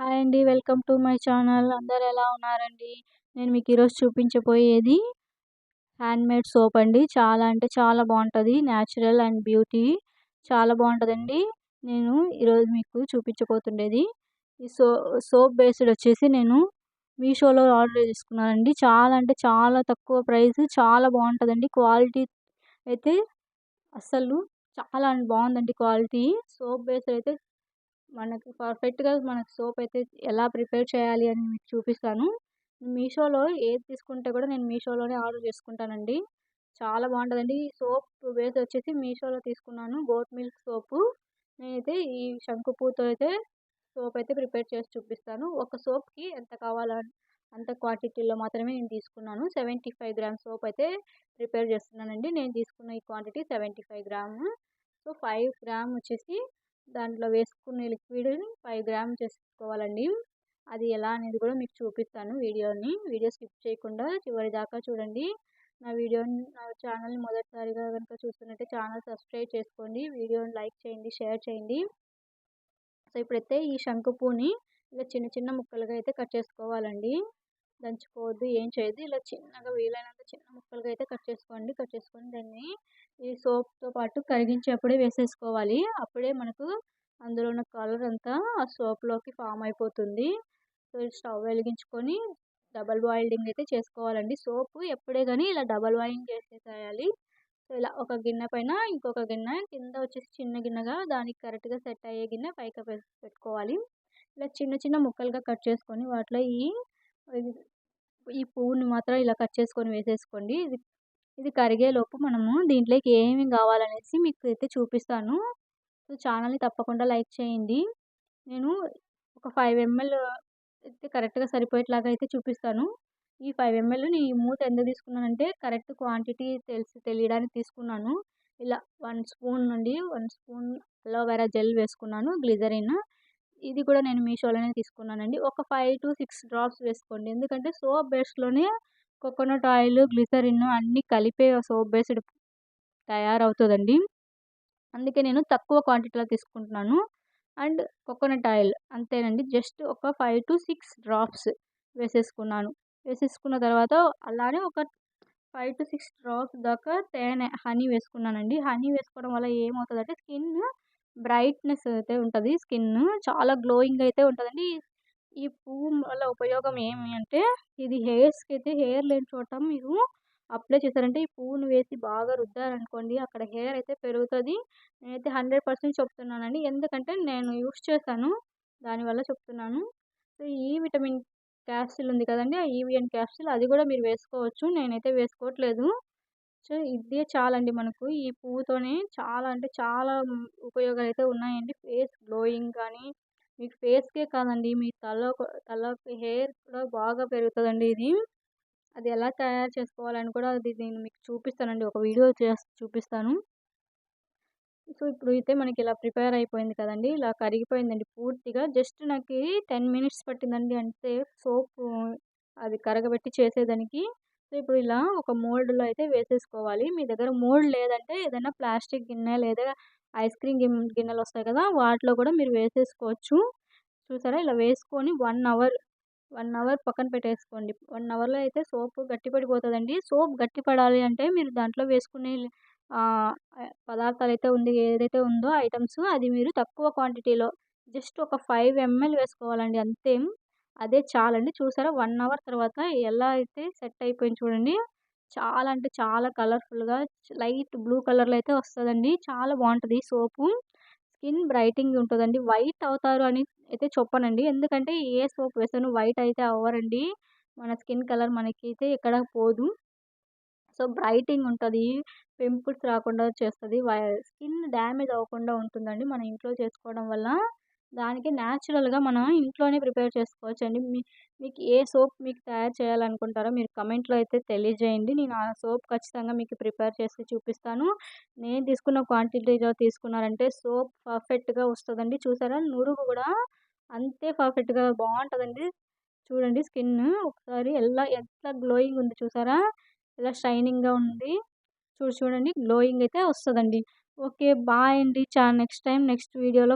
Hi అండి. Welcome to my channel. అందరూ ఎలా ఉన్నారండి? నేను మీకు ఈరోజు చూపించబోయేది హ్యాండ్‌మేడ్ సోప్ అండి. చాలా అంటే చాలా బావుంటది. న్యాచురల్ అండ్ బ్యూటీ చాలా బావుంటదండి. నేను ఈరోజు మీకు చూపించబోతుండేది ఈ సోప్ బేస్డ్ వచ్చేసి నేను మీషోలో ఆర్డర్ చేసుకున్నానండి. చాలా అంటే చాలా తక్కువ ప్రైస్, చాలా బావుంటదండి. క్వాలిటీ అయితే అస్సలు చాలా బావుందండి క్వాలిటీ. సోప్ బేస్డ్ అయితే మనకి పర్ఫెక్ట్‌గా మనకి సోప్ అయితే ఎలా ప్రిపేర్ చేయాలి అని మీకు చూపిస్తాను. మీషోలో ఏది తీసుకుంటే కూడా నేను మీషోలోనే ఆర్డర్ చేసుకుంటానండి. చాలా బావుంటదండి. ఈ సోప్ బేస్ వచ్చేసి మీషోలో తీసుకున్నాను. గోట్ మిల్క్ సోపు. నేనైతే ఈ శంకు పూతో అయితే సోప్ అయితే ప్రిపేర్ చేసి చూపిస్తాను. ఒక సోప్‌కి ఎంత కావాలో అంత క్వాంటిటీలో మాత్రమే నేను తీసుకున్నాను. 75 గ్రామ్స్ సోప్ అయితే ప్రిపేర్ చేస్తున్నానండి. నేను తీసుకున్న ఈ క్వాంటిటీ 75 గ్రాము. సో, 5 గ్రామ్ వచ్చేసి దాంట్లో వేసుకునే లిక్విడ్‌ని 5 గ్రామ్ చేసుకోవాలండి. అది ఎలా అనేది కూడా మీకు చూపిస్తాను వీడియో స్కిప్ చేయకుండా చివరి దాకా చూడండి. నా ఛానల్‌ని మొదటిసారిగా గనుక చూస్తున్నట్టే ఛానల్ సబ్స్క్రైబ్ చేసుకోండి. వీడియోని లైక్ చేయండి, షేర్ చేయండి. సో, ఇప్పుడైతే ఈ శంకు పూని ఇలా చిన్న చిన్న ముక్కలుగా అయితే కట్ చేసుకోవాలండి. దంచుకోవద్దు, ఏం చేయొద్దు. ఇలా చిన్నగా వీలైనంత చిన్న ముక్కలుగా అయితే కట్ చేసుకోండి. కట్ చేసుకొని దాన్ని ఈ సోప్‌తో పాటు కరిగించేప్పుడే వేసేసుకోవాలి. అప్పుడే మనకు అందులో ఉన్న కలర్ అంతా ఆ సోప్‌లోకి ఫామ్ అయిపోతుంది. సో, స్టవ్ వెలిగించుకొని డబుల్ బాయిలింగ్ అయితే చేసుకోవాలండి. సోపు ఎప్పుడే గాని ఇలా డబుల్ బాయిలింగ్ చేసేసేయాలి. సో, ఇలా ఒక గిన్నె పైన ఇంకొక గిన్నె, కింద వచ్చేసి చిన్న గిన్నెగా దానికి కరెక్ట్‌గా సెట్ అయ్యే గిన్నె పైకి పెట్టుకోవాలి. ఇలా చిన్న చిన్న ముక్కలుగా కట్ చేసుకొని వాటిలో ఇది ఈ పువ్వుని మాత్రం ఇలా కట్ చేసుకొని వేసేసుకోండి. ఇది ఇది కరిగేలోపు మనము దీంట్లోకి ఏమేమి కావాలనేసి మీకు అయితే చూపిస్తాను. సో, ఛానల్‌ని తప్పకుండా లైక్ చేయండి. నేను ఒక 5 ఎంఎల్ అయితే కరెక్ట్‌గా సరిపోయేట్లాగా అయితే చూపిస్తాను. ఈ 5 ఎంఎల్ ఈ మూత ఎందుకు తీసుకున్నానంటే కరెక్ట్ క్వాంటిటీ తెలియడానికి తీసుకున్నాను. ఇలా 1 స్పూన్ నుండి 1 స్పూన్ అలోవెరా జెల్ వేసుకున్నాను. గ్లిజరిన్ ఇది కూడా నేను మీషోలోనే తీసుకున్నానండి. ఒక 5-6 డ్రాప్స్ వేసుకోండి. ఎందుకంటే సోప్ బేస్‌లోనే కోకోనట్ ఆయిల్, గ్లిజరిన్ అన్నీ కలిపే సోప్ బేస్డ్ తయారవుతదండి. అందుకే నేను తక్కువ క్వాంటిటీలో తీసుకుంటున్నాను. అండ్ కోకోనట్ ఆయిల్ అంతేనండి. జస్ట్ ఒక 5-6 డ్రాప్స్ వేసేసుకున్నాను. వేసేసుకున్న తర్వాత అలానే ఒక 5-6 డ్రాప్స్ దాకా హనీ వేసుకున్నానండి. హనీ వేసుకోవడం వల్ల ఏమవుతదంటే స్కిన్ బ్రైట్‌నెస్ అయితే ఉంటది. స్కిన్ చాలా గ్లోయింగ్ అయితే ఉంటదండి. ఈ పువ్వు వల్ల ఉపయోగం ఏమి అంటే ఇది హెయిర్ లేని చోట మీరు అప్లై చేశారంటే ఈ పువ్వును వేసి బాగా రుద్దారనుకోండి అక్కడ హెయిర్ అయితే పెరుగుతది. నేనైతే 100% చెప్తున్నానండి. ఎందుకంటే నేను యూజ్ చేశాను. దానివల్ల చెప్తున్నాను. సో, ఈ విటమిన్ క్యాప్సూల్ ఉంది కదండీ! ఆ ఈవిఎన్ క్యాప్సూల్ అది కూడా మీరు వేసుకోవచ్చు. నేనైతే వేసుకోవట్లేదు. సో, ఇదే చాలండి మనకు. ఈ పువ్వుతోనే చాలా అంటే చాలా ఉపయోగాలైతే ఉన్నాయండి. ఫేస్ గ్లోయింగ్ కానీ, మీకు ఫేస్‌కే కాదండి మీ తలకి హెయిర్ కూడా బాగా పెరుగుతదండి ఇది. అది ఎలా తయారు చేసుకోవాలని కూడా నేను మీకు చూపిస్తానండి. ఒక వీడియో చేసి చూపిస్తాను. సో, ఇప్పుడైతే మనకి ఇలా ప్రిపేర్ అయిపోయింది కదండీ! ఇలా కరిగిపోయిందండి పూర్తిగా. జస్ట్ నాకి 10 మినిట్స్ పట్టిందండి అంతే సోపు అది కరగబెట్టి చేసేదానికి. సో, ఇప్పుడు ఇలా ఒక మోల్డ్‌లో అయితే వేసేసుకోవాలి. మీ దగ్గర మోల్డ్ లేదంటే ఏదైనా ప్లాస్టిక్ గిన్నె లేదా ఐస్ క్రీమ్ గిన్నెలొస్తాయి కదా! వాటిలో కూడా మీరు వేసేసుకోవచ్చు. చూసారా? ఇలా వేసుకొని 1 అవర్ పక్కన పెట్టేసుకోండి. 1 అవర్‌లో అయితే సోపు గట్టిపడిపోతదండి. సోప్ గట్టిపడాలి అంటే మీరు దాంట్లో వేసుకునే ఆహ్, పదార్థాలైతే ఏదైతే ఉందో ఐటెమ్స్ అది మీరు తక్కువ క్వాంటిటీలో జస్ట్ ఒక 5 ఎంఎల్ వేసుకోవాలండి అంతే. అదే చాలండి. చూసారా 1 అవర్ తర్వాత ఎలా అయితే సెట్ అయిపోయింది చూడండి. చాలా అంటే చాలా కలర్‌ఫుల్‌గా లైట్ బ్లూ కలర్‌లో అయితే వస్తదండి. చాలా బావుంటది సోపు. స్కిన్ బ్రైటింగ్ ఉంటదండి. వైట్ అవుతారు అని అయితే చెప్పనండి. ఎందుకంటే ఏ సోప్ వేసినా వైట్ అయితే అవ్వరండి. మన స్కిన్ కలర్ మనకైతే ఎక్కడ పోదు. సో, బ్రైటింగ్ ఉంటది. పింపుల్స్ రాకుండా చేస్తది. స్కిన్ డ్యామేజ్ అవ్వకుండా ఉంటుందండి. మన ఇంట్లో చేసుకోవడం వల్ల. దానికి న్యాచురల్‌గా మనం ఇంట్లోనే ప్రిపేర్ చేసుకోవచ్చండి. మీకు ఏ సోప్ మీకు తయారు చేయాలనుకుంటారో మీరు కమెంట్‌లో అయితే తెలియజేయండి. నేను ఆ సోప్ ఖచ్చితంగా మీకు ప్రిపేర్ చేసి చూపిస్తాను. నేను తీసుకున్న క్వాంటిటీలో తీసుకున్నారంటే సోప్ పర్ఫెక్ట్‌గా వస్తదండి. చూసారా? నురుగు గూడా అంతే పర్ఫెక్ట్‌గా బావుంటదండి. చూడండి స్కిన్ ఒకసారి ఎట్లా గ్లోయింగ్ ఉంది చూసారా? ఇలా షైనింగ్‌గా ఉంది. చూడండి గ్లోయింగ్ అయితే వస్తదండి. ఓకే. బాయ్ అండి. నెక్స్ట్ వీడియోలో